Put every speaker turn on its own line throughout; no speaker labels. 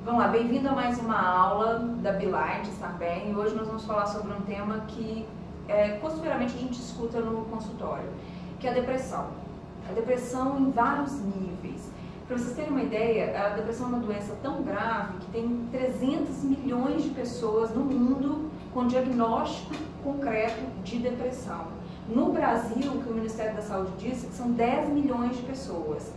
Vamos lá, bem-vindo a mais uma aula da Be-Light, está bem? E hoje nós vamos falar sobre um tema que costumeiramente a gente escuta no consultório, que é a depressão. A depressão em vários níveis. Para vocês terem uma ideia, a depressão é uma doença tão grave que tem 300 milhões de pessoas no mundo com diagnóstico concreto de depressão. No Brasil, o que o Ministério da Saúde disse é que são 10 milhões de pessoas.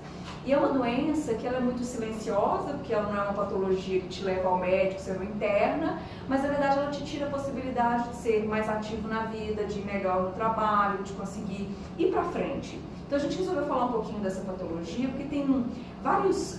E é uma doença que ela é muito silenciosa, porque ela não é uma patologia que te leva ao médico, você não interna, mas na verdade ela te tira a possibilidade de ser mais ativo na vida, de ir melhor no trabalho, de conseguir ir para frente. Então a gente resolveu falar um pouquinho dessa patologia, porque tem vários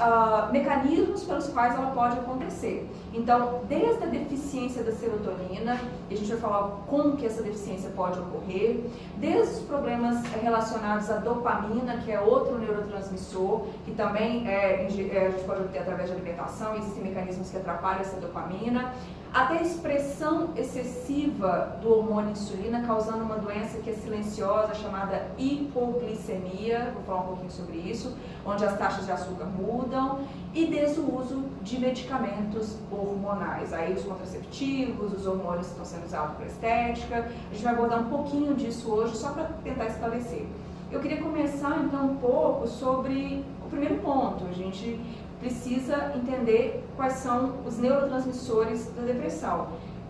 mecanismos pelos quais ela pode acontecer. Então, desde a deficiência da serotonina, e a gente vai falar como que essa deficiência pode ocorrer, desde os problemas relacionados à dopamina, que é outro neurotransmissor, que também a gente pode obter através de alimentação, existem mecanismos que atrapalham essa dopamina, até a expressão excessiva do hormônio insulina, causando uma doença que é silenciosa, chamada hipoglicemia, vou falar um pouquinho sobre isso, onde as taxas de açúcar mudam, e desde o uso de medicamentos hormonais, aí os contraceptivos, os hormônios que estão sendo usados para estética. A gente vai abordar um pouquinho disso hoje, só para tentar esclarecer. Eu queria começar então um pouco sobre o primeiro ponto. A gente precisa entender quais são os neurotransmissores da depressão.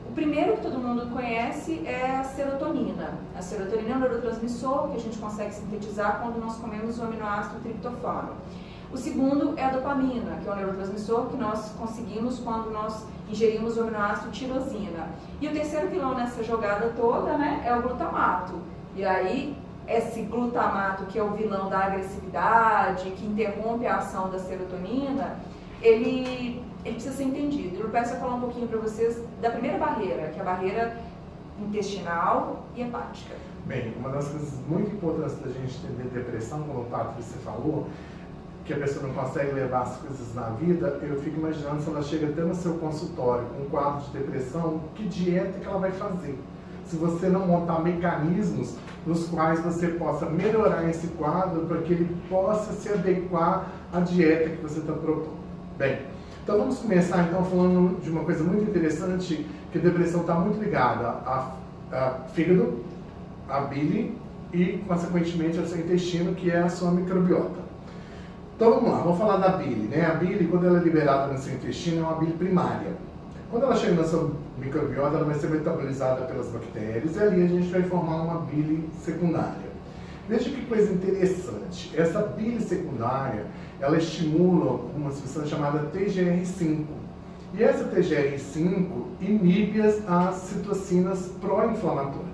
O primeiro que todo mundo conhece é a serotonina. A serotonina é um neurotransmissor que a gente consegue sintetizar quando nós comemos o aminoácido triptofano. O segundo é a dopamina, que é um neurotransmissor que nós conseguimos quando nós ingerimos o aminoácido tirosina. E o terceiro vilão nessa jogada toda, né, é o glutamato. E aí, esse glutamato, que é o vilão da agressividade, que interrompe a ação da serotonina, ele precisa ser entendido. Eu peço a falar um pouquinho para vocês da primeira barreira, que é a barreira intestinal e hepática.
Bem, uma das coisas muito importantes da gente entender depressão, como o Patrícia falou, que a pessoa não consegue levar as coisas na vida, eu fico imaginando se ela chega até no seu consultório com um quadro de depressão, que dieta que ela vai fazer. Se você não montar mecanismos nos quais você possa melhorar esse quadro para que ele possa se adequar à dieta que você está propondo. Bem, então vamos começar então falando de uma coisa muito interessante, que a depressão está muito ligada a fígado, a bile e, consequentemente, ao seu intestino, que é a sua microbiota. Então vamos lá, vamos falar da bile, né? A bile, quando ela é liberada no seu intestino, é uma bile primária. Quando ela chega na sua microbiota, ela vai ser metabolizada pelas bactérias e ali a gente vai formar uma bile secundária. Veja que coisa interessante, essa bile secundária, ela estimula uma substância chamada TGR5. E essa TGR5 inibe as citocinas pró-inflamatórias,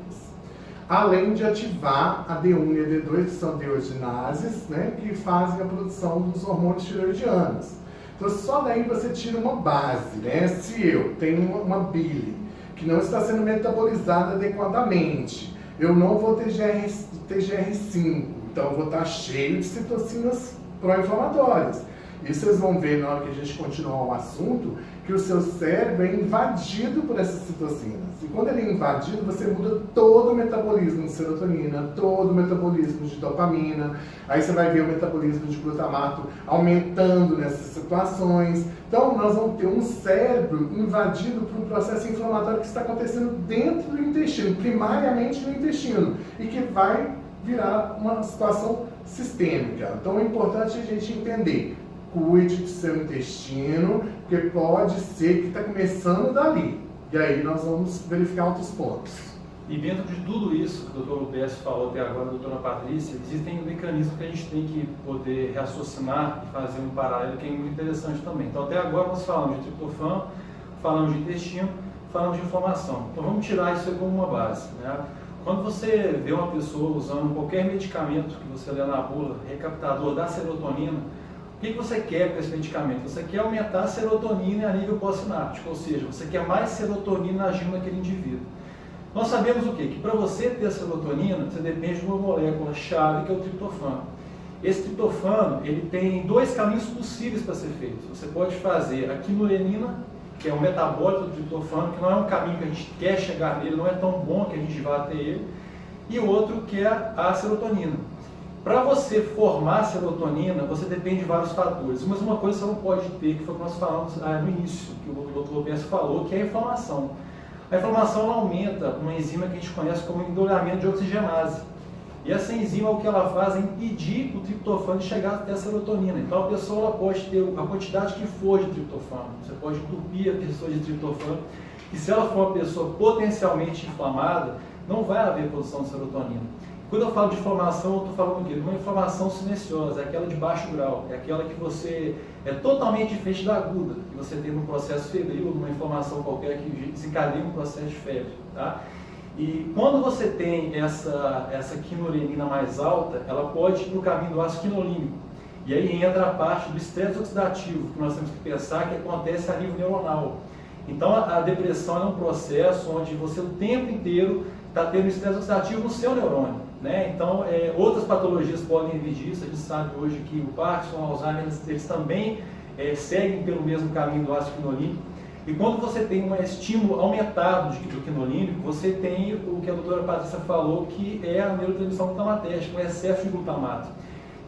além de ativar a D1 e a D2, que são deogenases, né, que fazem a produção dos hormônios tiroidianos. Então, só daí você tira uma base, né? Se eu tenho uma bile que não está sendo metabolizada adequadamente, eu não vou ter TGR5, então eu vou estar cheio de citocinas pró-inflamatórias. E vocês vão ver na hora que a gente continuar o assunto, que o seu cérebro é invadido por essas citocinas. E quando ele é invadido, você muda todo o metabolismo de serotonina, todo o metabolismo de dopamina. Aí você vai ver o metabolismo de glutamato aumentando nessas situações. Então nós vamos ter um cérebro invadido por um processo inflamatório que está acontecendo dentro do intestino, primariamente no intestino, e que vai virar uma situação sistêmica. Então é importante a gente entender. Cuide do seu intestino, porque pode ser que está começando dali. E aí nós vamos verificar outros pontos.
E dentro de tudo isso que o Dr. Lupécio falou até agora, a doutora Patrícia, existem mecanismos que a gente tem que poder raciocinar e fazer um paralelo que é muito interessante também. Então até agora nós falamos de triptofano, falamos de intestino, falamos de inflamação. Então vamos tirar isso aí como uma base, né? Quando você vê uma pessoa usando qualquer medicamento que você lê na bula, recaptador da serotonina, o que você quer com esse medicamento? Você quer aumentar a serotonina a nível pós-sináptico, ou seja, você quer mais serotonina agindo naquele indivíduo. Nós sabemos o quê? Que para você ter serotonina, você depende de uma molécula-chave, que é o triptofano. Esse triptofano, ele tem dois caminhos possíveis para ser feito. Você pode fazer a quinurenina, que é o metabólito do triptofano, que não é um caminho que a gente quer chegar nele, não é tão bom que a gente vá até ele, e o outro que é a serotonina. Para você formar serotonina, você depende de vários fatores, mas uma coisa você não pode ter, que foi o que nós falamos no início, que o Dr. Lopes falou, que é a inflamação. A inflamação ela aumenta uma enzima que a gente conhece como endolamento de oxigenase. E essa enzima, o que ela faz é impedir o triptofano de chegar até a serotonina. Então a pessoa ela pode ter a quantidade que for de triptofano. Você pode entupir a pessoa de triptofano. E se ela for uma pessoa potencialmente inflamada, não vai haver produção de serotonina. Quando eu falo de inflamação, eu estou falando de uma inflamação silenciosa, é aquela de baixo grau, é aquela que você é totalmente diferente da aguda, que você tem num processo febril, numa inflamação qualquer que desencadeia um processo de febre. Tá? E quando você tem essa quinorenina mais alta, ela pode ir para o caminho do ácido quinolínico. E aí entra a parte do estresse oxidativo, que nós temos que pensar que acontece a nível neuronal. Então a depressão é um processo onde você o tempo inteiro está tendo estresse oxidativo no seu neurônio. Né? Então outras patologias podem vir disso, a gente sabe hoje que o Parkinson, o Alzheimer, eles também seguem pelo mesmo caminho do ácido quinolínico. E quando você tem um estímulo aumentado do quinolínico, você tem o que a doutora Patrícia falou, que é a neurotransmissão glutamatérgica, o excesso de glutamato.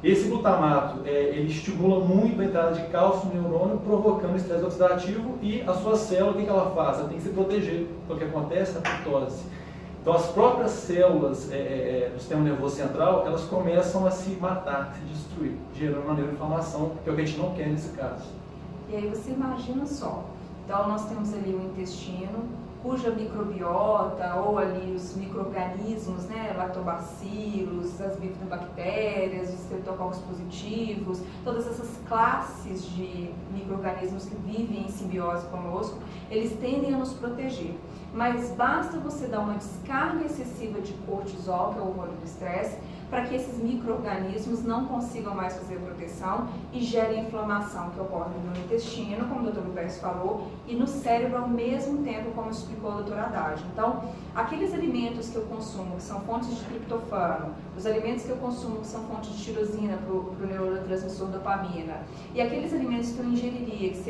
Esse glutamato, ele estimula muito a entrada de cálcio no neurônio, provocando estresse oxidativo, e a sua célula, o que ela faz? Ela tem que se proteger. Então o que acontece? A apoptose. Então as próprias células do sistema nervoso central, elas começam a se matar, se destruir, gerando uma neuroinflamação, que é o que a gente não quer nesse caso.
E aí você imagina só, então nós temos ali o intestino, cuja microbiota, ou ali os micro-organismos, né, lactobacilos, as bifidobactérias, os streptococcus positivos, todas essas classes de micro-organismos que vivem em simbiose conosco, eles tendem a nos proteger. Mas basta você dar uma descarga excessiva de cortisol, que é o hormônio do estresse, para que esses micro-organismos não consigam mais fazer proteção e gerem inflamação, que ocorre no intestino, como o Dr. Lopes falou, e no cérebro ao mesmo tempo, como explicou o Dr. Haddad. Então, aqueles alimentos que eu consumo, que são fontes de triptofano, os alimentos que eu consumo, que são fontes de tirosina para o neurotransmissor dopamina, e aqueles alimentos que eu ingeriria, que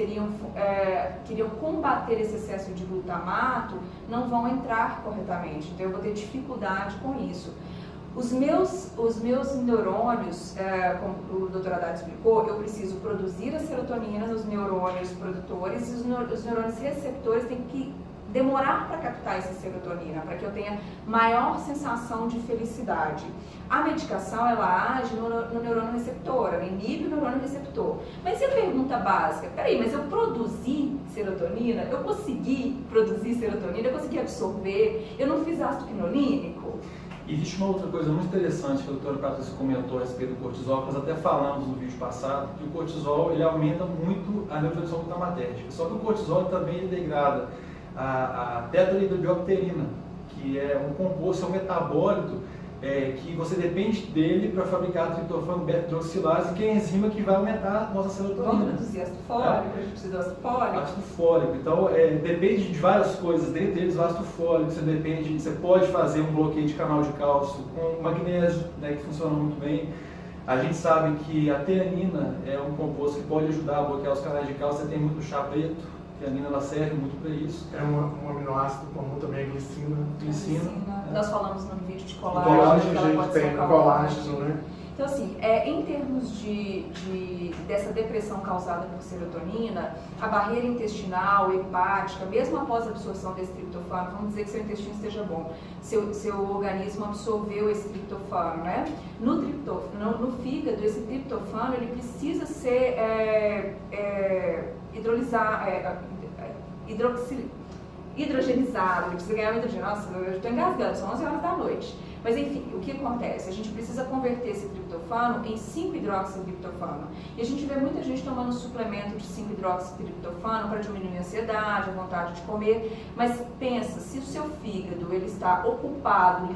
queriam combater esse excesso de glutamato, não vão entrar corretamente. Então, eu vou ter dificuldade com isso. Os meus neurônios, como o Dr. Haddad explicou, eu preciso produzir a serotonina nos neurônios produtores, e os neurônios receptores têm que demorar para captar essa serotonina, para que eu tenha maior sensação de felicidade. A medicação, ela age no neurônio receptor, ela inibe o neurônio receptor. Mas e a pergunta básica? Peraí, mas eu produzi serotonina? Eu consegui produzir serotonina? Eu consegui absorver? Eu não fiz ácido quinolínico?
Existe uma outra coisa muito interessante que a doutora Patrícia comentou a respeito do cortisol, que nós até falamos no vídeo passado, que o cortisol ele aumenta muito a neurotransmissão glutamatérgica. Só que o cortisol também degrada a tetrahidrobiopterina, que é um composto, é um metabólito que você depende dele para fabricar triptofano, beta-hidroxilase, que é a enzima que vai aumentar a nossa serotonina.
Vamos produzir ácido fólico, a gente precisa do ácido fólico.
Ácido fólico. Então, depende de várias coisas, dentre eles o ácido fólico, você pode fazer um bloqueio de canal de cálcio com magnésio, né, que funciona muito bem. A gente sabe que a teanina é um composto que pode ajudar a bloquear os canais de cálcio, você tem muito chá preto, a teanina ela serve muito para isso.
É um aminoácido comum também, a glicina.
Glicina.
Nós falamos no vídeo de colágeno.
Colágeno, a gente tem colágeno, né?
Então, assim, em termos dessa depressão causada por serotonina, a barreira intestinal, hepática, mesmo após a absorção desse triptofano, vamos dizer que seu intestino esteja bom, seu organismo absorveu esse triptofano, né? No fígado, esse triptofano, ele precisa ser hidrogenizado, ele precisa ganhar um hidrogênio. Nossa, eu estou engasgando, são 11 horas da noite. Mas enfim, o que acontece? A gente precisa converter esse triptofano em 5-hidroxitriptofano. E a gente vê muita gente tomando suplemento de 5-hidroxitriptofano para diminuir a ansiedade, a vontade de comer. Mas pensa, se o seu fígado ele está ocupado,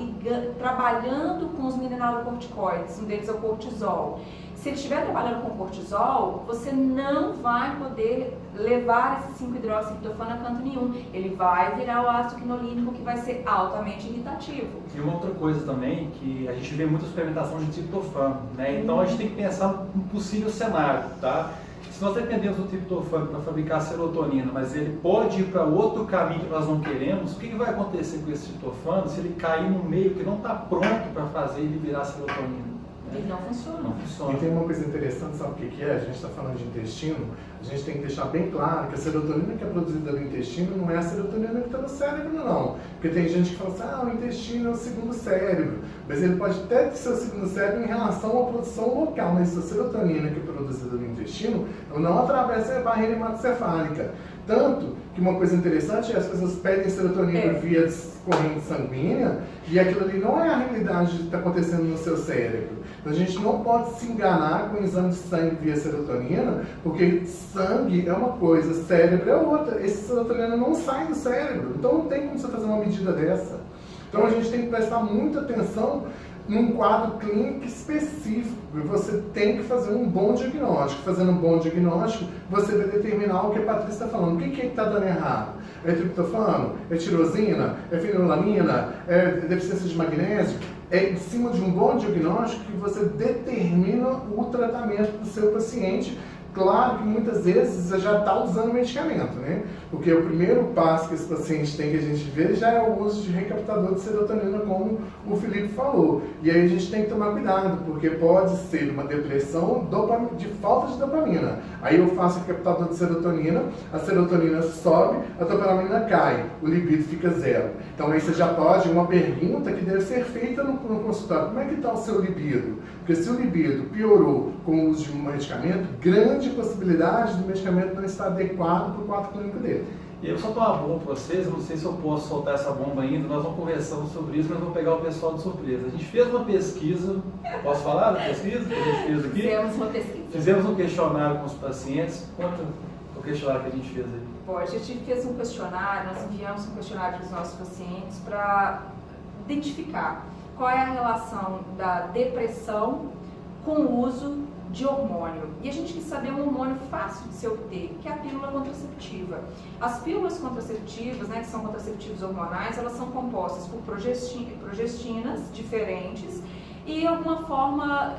trabalhando com os mineralocorticoides, um deles é o cortisol. Se ele estiver trabalhando com cortisol, você não vai poder levar esse 5-hidroxitriptofano a canto nenhum. Ele vai virar o ácido quinolínico, que vai ser altamente irritativo.
E uma outra coisa também, que a gente vê muita suplementação de triptofano, né? Então a gente tem que pensar num possível cenário, tá? Se nós dependemos do triptofano para fabricar serotonina, mas ele pode ir para outro caminho que nós não queremos, o que vai acontecer com esse triptofano se ele cair no meio que não está pronto para fazer ele virar serotonina?
E não funciona.
Não funciona.
E tem uma coisa interessante, sabe o que é? A gente está falando de intestino, a gente tem que deixar bem claro que a serotonina que é produzida no intestino não é a serotonina que está no cérebro, não. Porque tem gente que fala assim, o intestino é o segundo cérebro. Mas ele pode até ser o segundo cérebro em relação à produção local, mas a serotonina que é produzida no intestino não atravessa a barreira hematocefálica. Tanto que uma coisa interessante é as pessoas pedem serotonina via corrente sanguínea e aquilo ali não é a realidade que está acontecendo no seu cérebro. Então a gente não pode se enganar com o exame de sangue via serotonina, porque sangue é uma coisa, cérebro é outra. Esse serotonina não sai do cérebro, então não tem como você fazer uma medida dessa. Então a gente tem que prestar muita atenção num quadro clínico específico. Você tem que fazer um bom diagnóstico. Fazendo um bom diagnóstico, você vai determinar o que a Patrícia está falando. O que está dando errado? É triptofano? É tirosina? É fenilalanina? É deficiência de magnésio? É em cima de um bom diagnóstico que você determina o tratamento do seu paciente. Claro que muitas vezes você já está usando medicamento, né? Porque o primeiro passo que esse paciente tem que a gente vê já é o uso de recaptador de serotonina, como o Felipe falou. E aí a gente tem que tomar cuidado, porque pode ser uma depressão de falta de dopamina. Aí eu faço o recaptador de serotonina, a serotonina sobe, a dopamina cai, o libido fica zero. Então aí você já pode, uma pergunta que deve ser feita no consultório, como é que está o seu libido? Porque se o libido piorou com o uso de um medicamento, grande possibilidade do medicamento não estar adequado para o quadro clínico dele.
E eu só estou uma bomba para vocês, eu não sei se eu posso soltar essa bomba ainda, nós vamos conversando sobre isso, mas vamos pegar o pessoal de surpresa. A gente fez uma pesquisa, posso falar da pesquisa que a gente fez aqui?
Fizemos uma pesquisa.
Fizemos um questionário com os pacientes. Conta o questionário que a gente fez aí.
Bom, a gente fez um questionário, nós enviamos um questionário para os nossos pacientes para identificar qual é a relação da depressão com o uso de hormônio. E a gente quis saber um hormônio fácil de se obter, que é a pílula contraceptiva. As pílulas contraceptivas, né, que são contraceptivos hormonais, elas são compostas por progestinas diferentes e alguma forma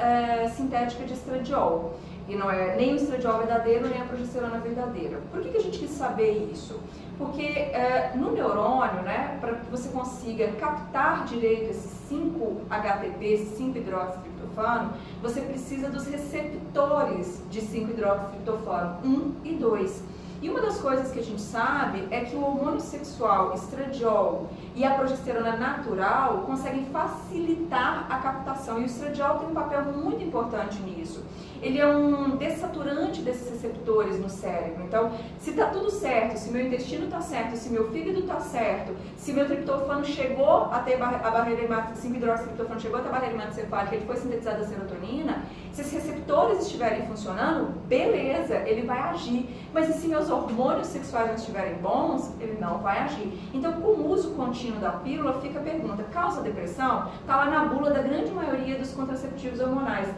sintética de estradiol. E não é nem o estradiol verdadeiro, nem a progesterona verdadeira. Por que a gente quis saber isso? Porque no neurônio, né, para que você consiga captar direito esses 5-HTP, esse 5-hidroxitriptofano, você precisa dos receptores de 5-hidroxitriptofano, 1 e 2. E uma das coisas que a gente sabe é que o hormônio sexual, estradiol, e a progesterona natural conseguem facilitar a captação. E o estradiol tem um papel muito importante nisso. Ele é um dessaturante desses receptores no cérebro. Então, se está tudo certo, se meu intestino está certo, se meu fígado está certo, se meu triptofano chegou até a barreira 5-hidroxitriptofano chegou até a barreira hematocefálica, ele foi sintetizado a serotonina, se esses receptores estiverem funcionando, beleza, ele vai agir. Mas e se meus hormônios sexuais não estiverem bons, ele não vai agir. Então, com o uso contínuo da pílula, fica a pergunta, causa depressão? Está lá na bula da grande maioria dos contraceptivos hormonais.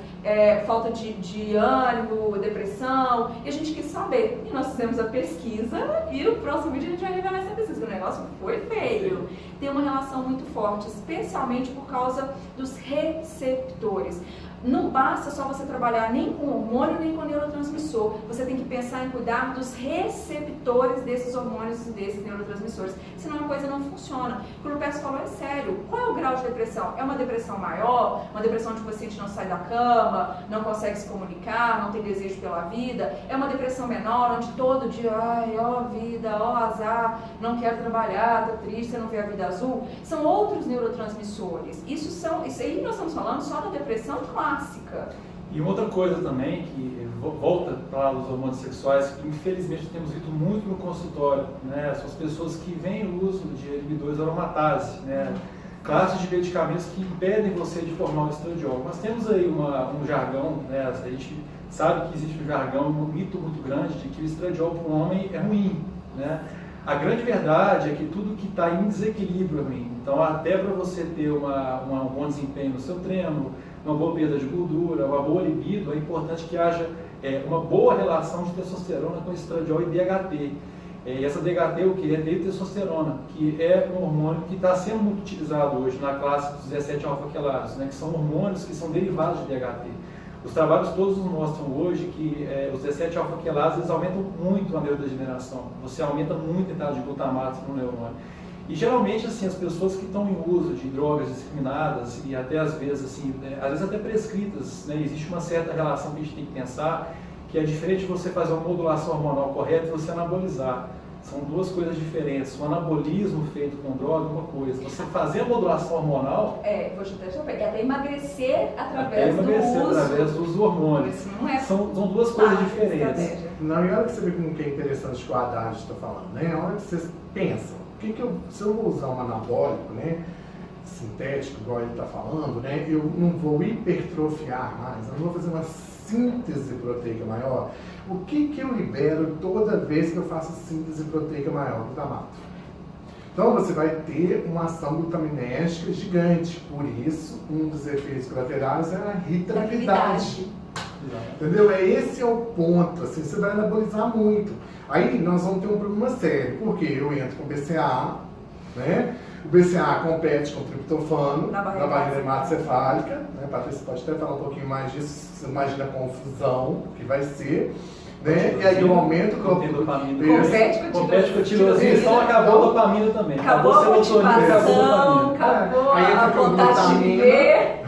Falta de ânimo, depressão, e a gente quis saber. E nós fizemos a pesquisa, e o próximo vídeo a gente vai revelar essa pesquisa, que o negócio foi feio. Tem uma relação muito forte, especialmente por causa dos receptores. Não basta só você trabalhar nem com hormônio, nem com neurotransmissor. Você tem que pensar em cuidar dos receptores desses hormônios e desses neurotransmissores. Senão a coisa não funciona. O que o Lupes falou é sério. Qual é o grau de depressão? É uma depressão maior? Uma depressão onde o paciente não sai da cama, não consegue se comunicar, não tem desejo pela vida? É uma depressão menor, onde todo dia, ai, ó vida, ó azar, não quero trabalhar, tô triste, você não vê a vida azul? São outros neurotransmissores. Isso aí nós estamos falando só da depressão clássica.
E outra coisa também, que volta para os hormônios sexuais, que infelizmente temos visto muito no consultório, né? São as pessoas que veem o uso de inibidores aromatase, né? Classes de medicamentos que impedem você de formar o estradiol. Nós temos aí um jargão, né? A gente sabe que existe um jargão, um mito muito grande de que o estradiol para o homem é ruim, né? A grande verdade é que tudo que está em desequilíbrio é ruim. Então, até para você ter um bom desempenho no seu treino, uma boa perda de gordura, uma boa libido, é importante que haja uma boa relação de testosterona com estradiol e DHT. E essa DHT o que? É testosterona, que é um hormônio que está sendo muito utilizado hoje na classe dos 17-alfa-quelados, né, que são hormônios que são derivados de DHT. Os trabalhos todos nos mostram hoje que os 17-alfa-quelados eles aumentam muito a neurodegeneração. Você aumenta muito a entrada de glutamato no neurônio. E geralmente, assim, as pessoas que estão em uso de drogas discriminadas e até às vezes, assim, às vezes até prescritas, né, existe uma certa relação que a gente tem que pensar, que é diferente de você fazer uma modulação hormonal correta e você anabolizar. São duas coisas diferentes. O anabolismo feito com droga é uma coisa. Você fazer a modulação hormonal...
vou te até emagrecer através do uso
do hormônio. São duas coisas diferentes.
Não, e olha que você vê como que é interessante o que o Haddad está falando, né? A hora que vocês pensam, se eu vou usar um anabólico, né, sintético, igual ele está falando, né, eu não vou hipertrofiar mais, eu não vou fazer uma síntese proteica maior. O que eu libero toda vez que eu faço síntese proteica maior? Glutamato. Então você vai ter uma ação glutaminérgica gigante. Por isso, um dos efeitos colaterais é a irritabilidade. Entendeu? Esse é o ponto. Assim, você vai anabolizar muito. Aí nós vamos ter um problema sério. Porque eu entro com BCAA, né? O BCAA compete com o triptofano na barreira hematocefálica, né? Patrícia pode até falar um pouquinho mais disso, você imagina a confusão que vai ser, né? E aí eu aumento o
compete com a tirosina, então acabou a dopamina também.
Acabou a motivação, acabou a vontade de ver.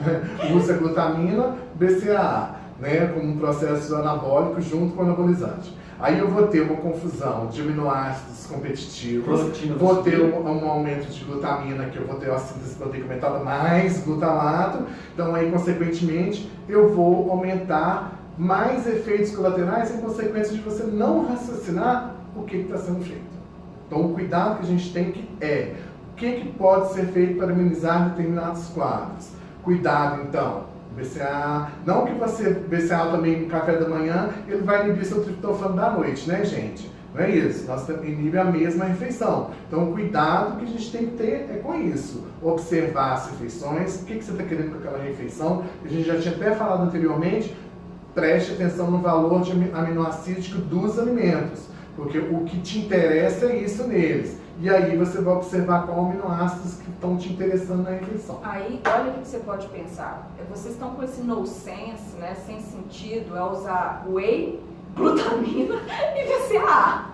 Usa glutamina, BCAA, né? Como um processo anabólico junto com o anabolizante. Aí eu vou ter uma confusão de aminoácidos competitivos, vou ter um aumento de glutamina, que eu vou ter a síntese proteica aumentada, mais glutamato, então aí, consequentemente, eu vou aumentar mais efeitos colaterais em consequência de você não raciocinar o que está sendo feito. Então, o cuidado que a gente tem o que pode ser feito para minimizar determinados quadros. Cuidado, então. BCAA, não que você BCAA também no café da manhã, ele vai inibir seu triptofano da noite, né, gente? Não é isso, nós inibe a mesma refeição. Então, o cuidado que a gente tem que ter é com isso. Observar as refeições, o que você está querendo com aquela refeição. A gente já tinha até falado anteriormente, preste atenção no valor de aminoácido dos alimentos, porque o que te interessa é isso neles. E aí você vai observar qual aminoácidos que estão te interessando na refeição.
Aí, olha o que você pode pensar. Vocês estão com esse nonsense, né, sem sentido, a usar whey, glutamina e BCAA.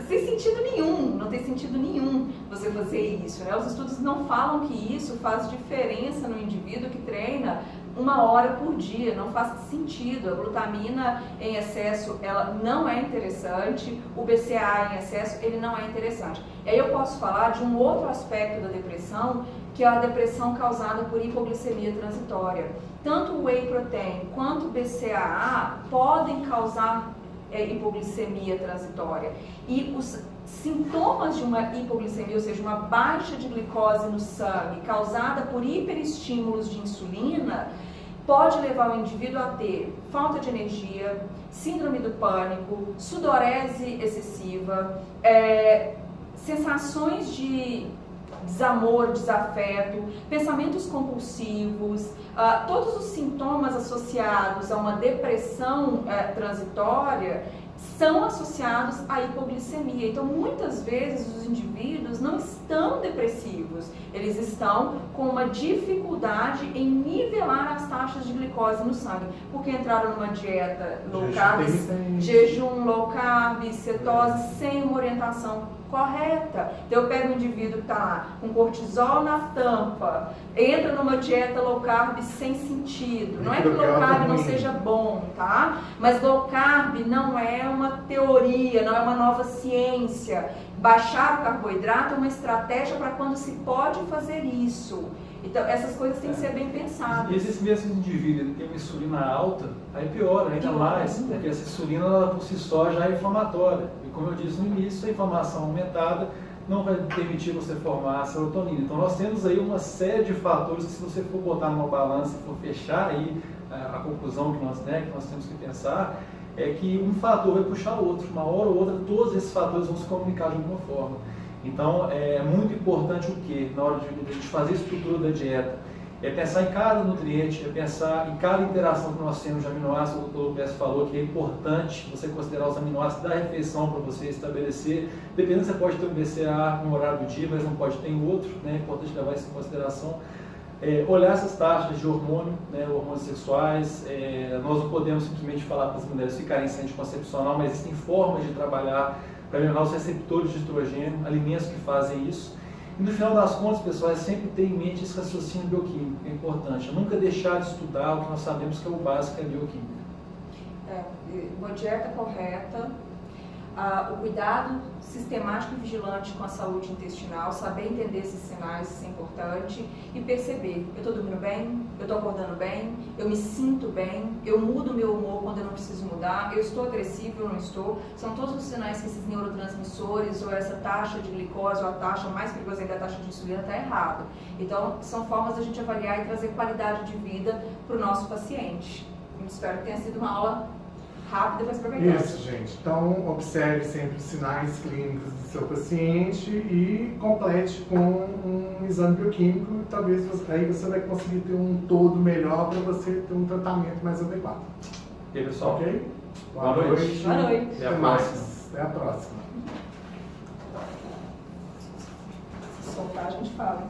Sem sentido nenhum, não tem sentido nenhum você fazer isso, né? Os estudos não falam que isso faz diferença no indivíduo que treina 1 hora por dia, não faz sentido. A glutamina em excesso, ela não é interessante, o BCAA em excesso, ele não é interessante. E aí eu posso falar de um outro aspecto da depressão, que é a depressão causada por hipoglicemia transitória. Tanto o whey protein quanto o BCAA podem causar hipoglicemia transitória. E os sintomas de uma hipoglicemia, ou seja, uma baixa de glicose no sangue causada por hiperestímulos de insulina, pode levar o indivíduo a ter falta de energia, síndrome do pânico, sudorese excessiva, sensações de desamor, desafeto, pensamentos compulsivos, todos os sintomas associados a uma depressão transitória são associados à hipoglicemia. Então, muitas vezes os indivíduos não estão depressivos, eles estão com uma dificuldade em nivelar as taxas de glicose no sangue, porque entraram numa dieta low carb, jejum low carb, cetose, sem uma orientação correta. Então eu pego um indivíduo que está lá com cortisol na tampa, entra numa dieta low carb sem sentido. Não é que low carb não seja bom, tá? Mas low carb não é uma teoria, não é uma nova ciência. Baixar o carboidrato é uma estratégia para quando se pode fazer isso. Então, essas coisas têm que ser bem pensadas.
E esse mesmo indivíduo tem uma insulina alta, aí piora ainda mais, porque essa insulina, ela, por si só, já é inflamatória. E como eu disse no início, a inflamação aumentada não vai permitir você formar a serotonina. Então, nós temos aí uma série de fatores que, se você for botar numa balança e for fechar aí a conclusão que nós temos que pensar, é que um fator vai puxar o outro. Uma hora ou outra, todos esses fatores vão se comunicar de alguma forma. Então, é muito importante o que, na hora de a gente fazer a estrutura da dieta, é pensar em cada nutriente, é pensar em cada interação que nós temos de aminoácidos. O Dr. Lopes falou que é importante você considerar os aminoácidos da refeição para você estabelecer. Dependendo, você pode ter um BCAA no horário do dia, mas não pode ter em outro, né? É importante levar isso em consideração. Olhar essas taxas de hormônio, né, hormônios sexuais. Nós não podemos simplesmente falar para as mulheres ficarem sem anticoncepcional, mas existem formas de trabalhar para melhorar os receptores de estrogênio, alimentos que fazem isso. E no final das contas, pessoal, é sempre ter em mente esse raciocínio bioquímico, que é importante. É nunca deixar de estudar o que nós sabemos que é o básico, que é a bioquímica.
Uma dieta correta, o cuidado sistemático e vigilante com a saúde intestinal, saber entender esses sinais, isso é importante, e perceber, eu estou dormindo bem, eu estou acordando bem, eu me sinto bem, eu mudo meu humor quando eu não preciso mudar, eu estou agressivo ou não estou, são todos os sinais que esses neurotransmissores ou essa taxa de glicose ou a taxa mais perigosa ainda, a taxa de insulina, está errado. Então, são formas da gente avaliar e trazer qualidade de vida para o nosso paciente. Eu espero que tenha sido uma aula rápida para aproveitar.
Isso, gente. Então, observe sempre os sinais clínicos do seu paciente e complete com um exame bioquímico. Talvez aí você vai conseguir ter um todo melhor para você ter um tratamento mais adequado.
E aí, pessoal?
Ok?
Boa noite.
Boa noite.
Até a
Até
próxima.
mais. Até a próxima.
Se soltar, a gente fala.